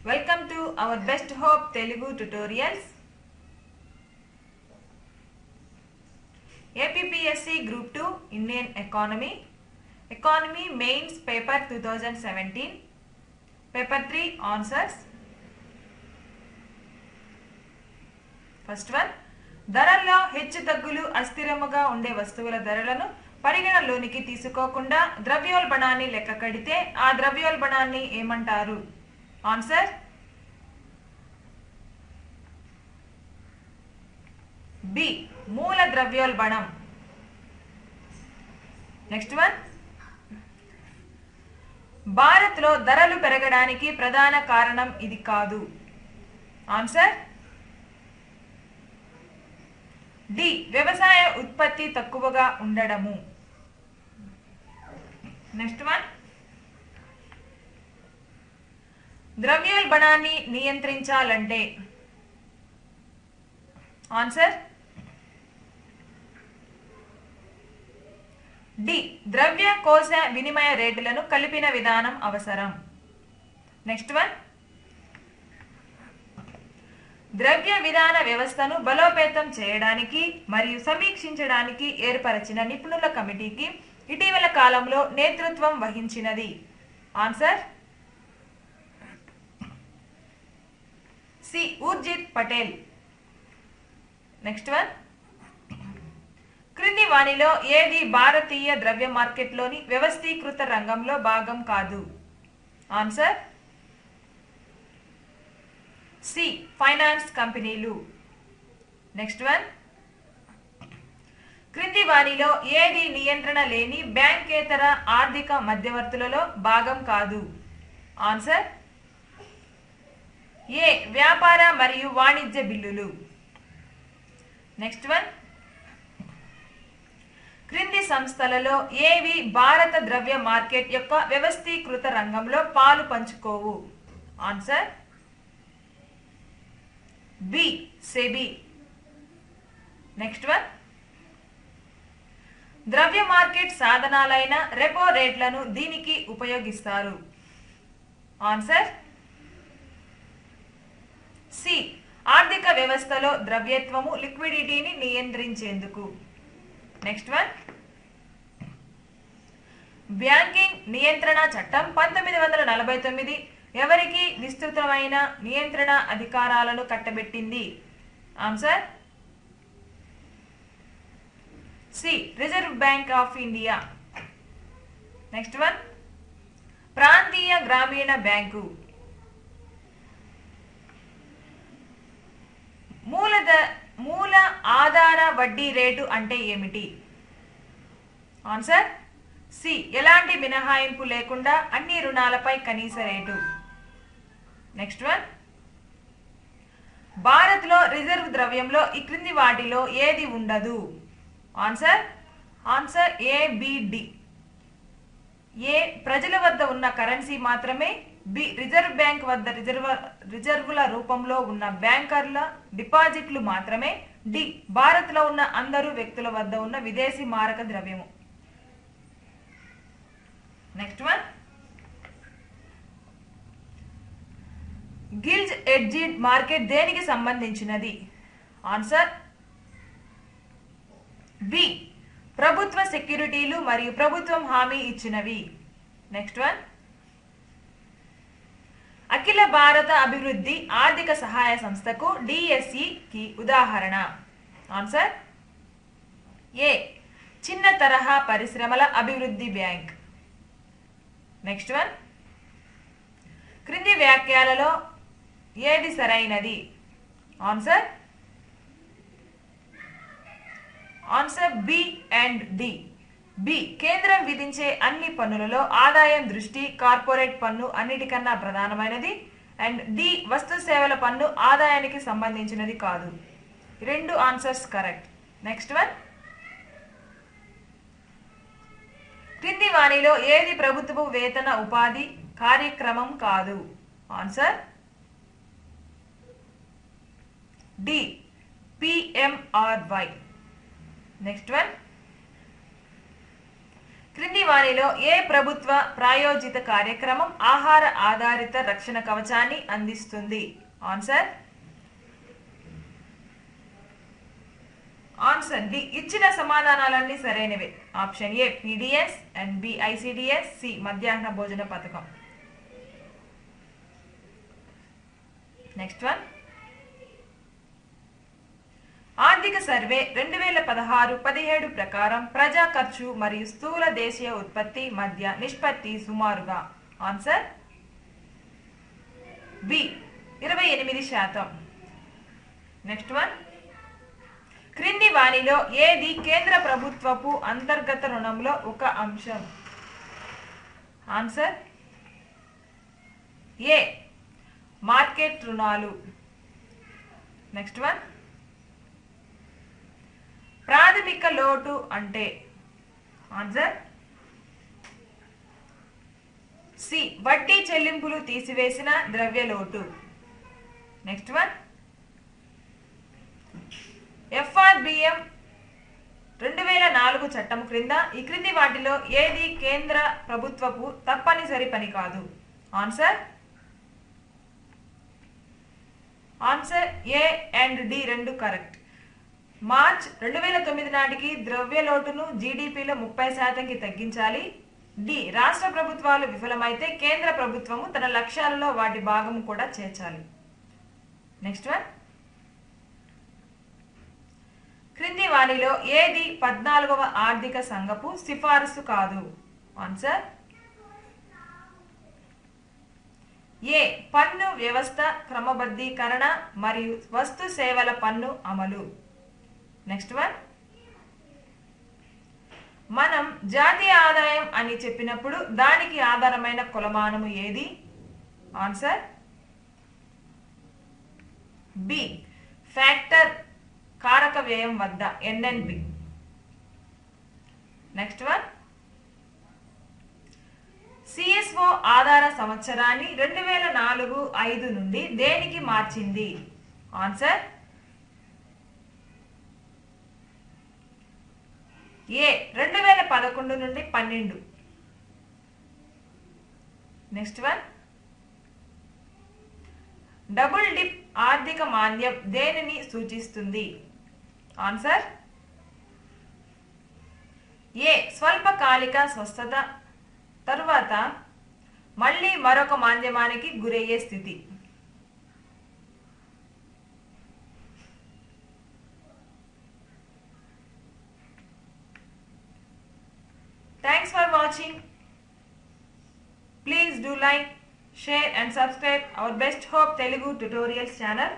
Welcome to our Best Hope Telugu tutorials. APPSC Group 2 Indian Economy Mains Paper 2017 Paper 3 Answers. First one, ధరల్లో హెచ్చుతగ్గులు అస్థిరముగా ఉండే వస్తువుల ధరలను పరిగణలోనికి తీసుకోకుండా ద్రవ్యోల్బణాన్ని లెక్క కడితే ఆ ద్రవ్యోల్బణాన్ని ఏమంటారు? ఆన్సర్ బి, మూల ద్రవ్యోల్బణం. నెక్స్ట్ వన్, భారత్లో ధరలు పెరగడానికి ప్రధాన కారణం ఇది కాదు. ఆన్సర్ డి, వ్యవసాయ ఉత్పత్తి తక్కువగా ఉండడము. నెక్స్ట్ వన్, ద్రవ్యోల్బణాన్ని నియంత్రించాలంటే ఆన్సర్ డి, ద్రవ్య కోశ వినిమయ రేటులను కలిపిన విధానం అవసరం. నెక్స్ట్ వన్, ద్రవ్య విధాన వ్యవస్థను బలోపేతం చేయడానికి మరియు సమీక్షించడానికి ఏర్పరిచిన నిపుణుల కమిటీకి ఇటీవల కాలంలో నేతృత్వం వహించినది. Answer C, Urjit Patel. Next one, క్రింది వానిలో ఏది భారతీయ ద్రవ్య మార్కెట్లోని వ్యవస్థీకృత రంగంలో భాగం కాదు? ఆన్సర్ సి, ఫైనాన్స్ కంపెనీలు. నెక్స్ట్ వన్, క్రింది వానిలో ఏది నియంత్రణ లేని బ్యాంకేతర ఆర్థిక మధ్యవర్తులలో భాగం కాదు? ఆన్సర్ ఏ, వ్యాపార మరియు వాణిజ్య బిల్లులు. నెక్స్ట్ వన్, క్రింది సంస్థలలో ఏవి భారత ద్రవ్య మార్కెట్ యొక్క వ్యవస్థీకృత రంగంలో పాలు పంచుకోవు? Answer B, SEBI. Next one, ద్రవ్య మార్కెట్ సాధనాలైన రెపో రేట్లను దీనికి ఉపయోగిస్తారు. ఆన్సర్ సి, ఆర్థిక వ్యవస్థలో ద్రవ్యత్వము లిక్విడిటీని నియంత్రించేందుకు. నెక్స్ట్ వన్, బ్యాంకింగ్ నియంత్రణ చట్టం 1949 ఎవరికి విస్తృతమైన నియంత్రణ అధికారాలను కట్టబెట్టింది? Answer C, Reserve Bank of India. Next one, ప్రాంతీయ గ్రామీణ బ్యాంకు. మూల ఆధార వడ్డీ రేటు అంటే ఏమిటి? ఆన్సర్ సి, ఎలాంటి మినహాయింపు లేకుండా అన్ని రుణాలపై కనీస రేటు. నెక్స్ట్ వన్, భారత్లో రిజర్వ్ ద్రవ్యంలో ఈ క్రింది వాటిలో ఏది ఉండదు? ఆన్సర్ ఏ, బి, డి. ఏ, ప్రజల వద్ద ఉన్న కరెన్సీ మాత్రమే. బి, రిజర్వ్ బ్యాంక్ వద్ద రిజర్వుల రూపంలో ఉన్న బ్యాంకర్ల డిపాజిట్లు మాత్రమే. డి, భారత్లో ఉన్న అందరూ వ్యక్తుల వద్ద ఉన్న విదేశీ మారక ద్రవ్యము. నెక్స్ట్ వన్, గిల్జ్ ఎడ్జ్డ్ మార్కెట్ దేనికి సంబంధించినది? ఆన్సర్ బి, ప్రభుత్వ సెక్యూరిటీలు మరియు ప్రభుత్వం హామీ ఇచ్చినవి. నెక్స్ట్ వన్, అఖిల భారత అభివృద్ధి ఆర్థిక సహాయ సంస్థకు డిఎస్సి కి ఉదాహరణ? ఆన్సర్ ఏ, చిన్న తరహా పరిశ్రమల అభివృద్ధి బ్యాంక్. నెక్స్ట్ వన్, క్రింది వ్యాఖ్యలలో ఏది సరైనది? Answer B and D. B, కేంద్రం విధించే అన్ని పన్నులలో ఆదాయం దృష్టి కార్పొరేట్ పన్ను అన్నిటికన్నా ప్రధానమైనది. అండ్ డి, వస్తు సేవల పన్ను ఆదాయానికి సంబంధించినది కాదు. రెండు ఆన్సర్స్ కరెక్ట్. నెక్స్ట్ వన్, క్రింది వాణిలో ఏది ప్రభుత్వపు వేతన ఉపాధి కార్యక్రమం కాదు? Answer D, PMRY. Next one, క్రింది వారిలో ఏ ప్రభుత్వ ప్రాయోజిత కార్యక్రమం ఆహార ఆధారిత రక్షణ కవచాన్ని అందిస్తుంది? Answer D. ఇచ్చిన సమాధానాలన్నీ సరైనవే. Option A PDS and B ICDS, C మధ్యాహ్న భోజన పథకం. Next one. ఆర్థిక సర్వే 2016-17 ప్రకారం ప్రజా ఖర్చు మరియు స్థూల దేశీయ ఉత్పత్తి మధ్య నిష్పత్తి సుమారుగా. Answer B 28%. Next one. క్రింది వానిలో ఏది కేంద్ర ప్రభుత్వపు అంతర్గత రుణంలో ఒక అంశం? ఆన్సర్ ఏ మార్కెట్ రుణాలు. Next one. ప్రాథమిక లోటు అంటే? ఆన్సర్ సి వడ్డీ చెల్లింపులు తీసివేసిన ద్రవ్య లోటు. Next one. ఎఫ్ఆర్బిఎం 2004 చట్టం క్రింద ఈ క్రింది వాటిలో ఏది కేంద్ర ప్రభుత్వపు తప్పనిసరి పని కాదు? ఆన్సర్ ఏ అండ్ డి రెండు కరెక్ట్. మార్చ్ 2009 నాటికి ద్రవ్య లోటును జీడిపిలో 30%కి తగ్గించాలి. డి రాష్ట్ర ప్రభుత్వాలు విఫలమైతే కేంద్ర ప్రభుత్వము తన లక్ష్యాలలో వాటి భాగము కూడా చేర్చాలి. Next one. క్రింది వానిలో ఏది 14వ ఆర్థిక సంఘపు సిఫారసు కాదు? ఆన్సర్ ఏ పన్ను వ్యవస్థ క్రమబద్ధీకరణ మరియు వస్తు సేవల పన్ను అమలు. Next one. మనం జాతీయ ఆదాయం అని చెప్పినప్పుడు దానికి ఆధారమైన కొలమానము ఏది? ఆన్సర్ బి ఫ్యాక్టర్ కారక వ్యయం వద్ద ఎన్ఎన్బి. Next one. సిఎస్ఓ ఆధార సంవత్సరాన్ని 2004-5 నుండి దేనికి మార్చింది? ఆన్సర్ ఏ 2011 నుండి 12. Next one. డబుల్ డిప్ ఆర్థిక మాంద్యం దేనిని సూచిస్తుంది? ఆన్సర్ ఏ స్వల్పకాలిక స్వస్థత తరువాత మళ్ళీ మరొక మాంద్యమానికి గురయ్యే స్థితి. Thanks for watching. Please do like, share and subscribe our Best Hope Telugu Tutorials channel.